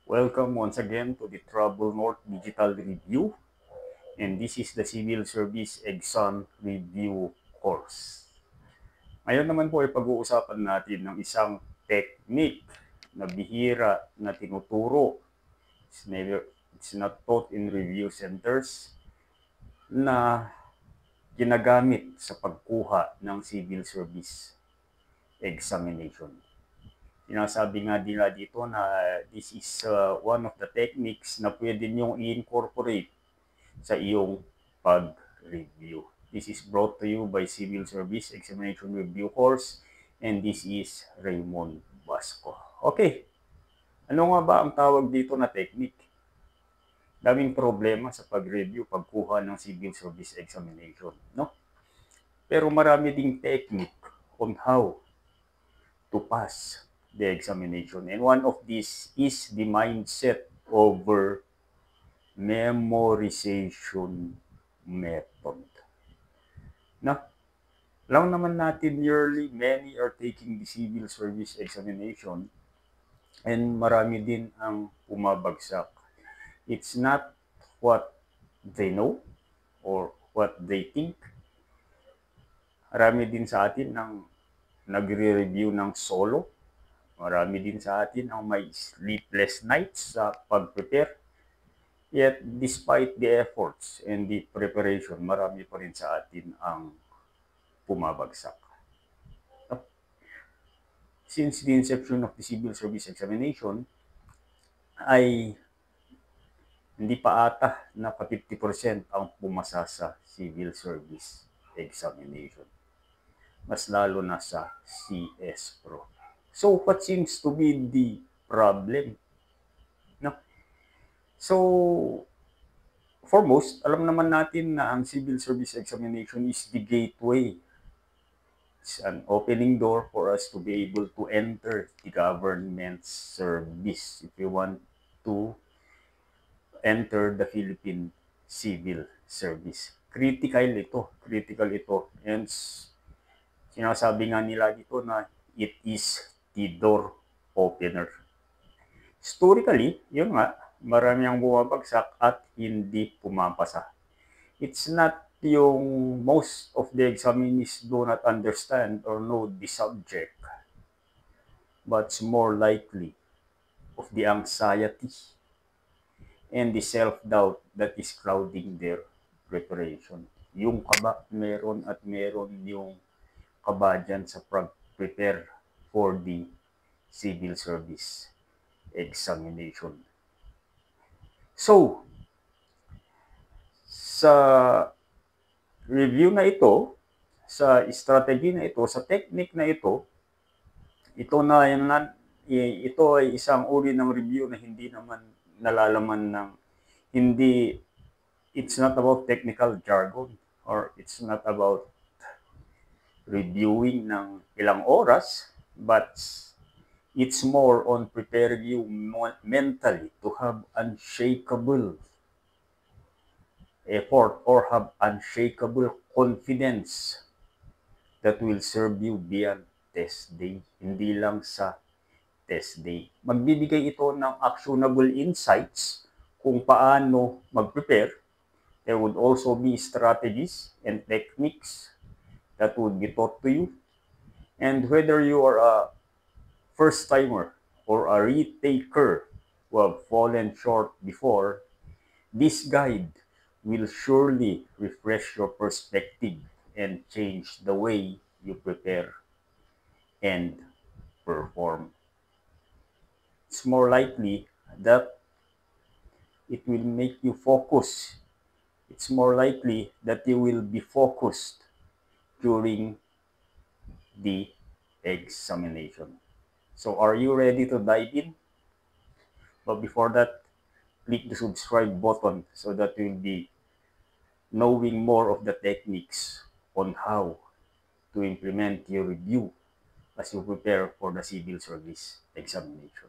Welcome once again to the Trouble North Digital Review, and this is the Civil Service Exam Review course. Ngayon naman po ay pag-uusapan natin ng isang technique na bihira na tinuturo. It's not taught in review centers na ginagamit sa pagkuha ng civil service examination. Sinasabi nga nila dito na this is one of the techniques na pwede niyong i-incorporate sa iyong pag-review. This is brought to you by Civil Service Examination Review Course, and this is Raymond Basco. Okay, ano nga ba ang tawag dito na technique? Daming problema sa pag-review, pagkuha ng Civil Service Examination, no? Pero marami ding technique on how to pass the examination. And one of these is the mindset over memorization method. Na, alam naman natin yearly, many are taking the civil service examination and marami din ang pumabagsak. It's not what they know or what they think. Marami din sa atin ang nagre-review ng solo. Marami din sa atin ang may sleepless nights sa pag-prepare. Yet, despite the efforts and the preparation, marami pa rin sa atin ang pumabagsak. Since the inception of the Civil Service Examination, ay hindi pa ata na 50% ang pumasa sa Civil Service Examination. Mas lalo na sa CS Pro. So, what seems to be the problem? No? So, foremost, alam naman natin na ang Civil Service Examination is the gateway. It's an opening door for us to be able to enter the government service if you want to enter the Philippine Civil Service. Critical ito. And sinasabi nga nila dito na it is the door opener. Historically, yun nga, marami ang bumabagsak at hindi pumapasa. It's not yung most of the examinees do not understand or know the subject, but it's more likely of the anxiety and the self-doubt that is clouding their preparation. Yung kaba, meron yung kaba dyan sa prepare for the civil service examination. So, sa review na ito, sa strategy na ito, sa technique na ito ay isang uri ng review na hindi naman nalalaman ng it's not about technical jargon or it's not about reviewing ng ilang oras, but it's more on preparing you mentally to have unshakable effort or have unshakable confidence that will serve you beyond test day, hindi lang sa test day. Magbibigay ito ng actionable insights kung paano mag-prepare. There would also be strategies and techniques that would be taught to you. And whether you are a first-timer or a retaker who have fallen short before, this guide will surely refresh your perspective and change the way you prepare and perform. It's more likely that it will make you focus. It's more likely that you will be focused during the examination. So are you ready to dive in? But before that, click the subscribe button so that you'll be knowing more of the techniques on how to implement your review as you prepare for the civil service examination.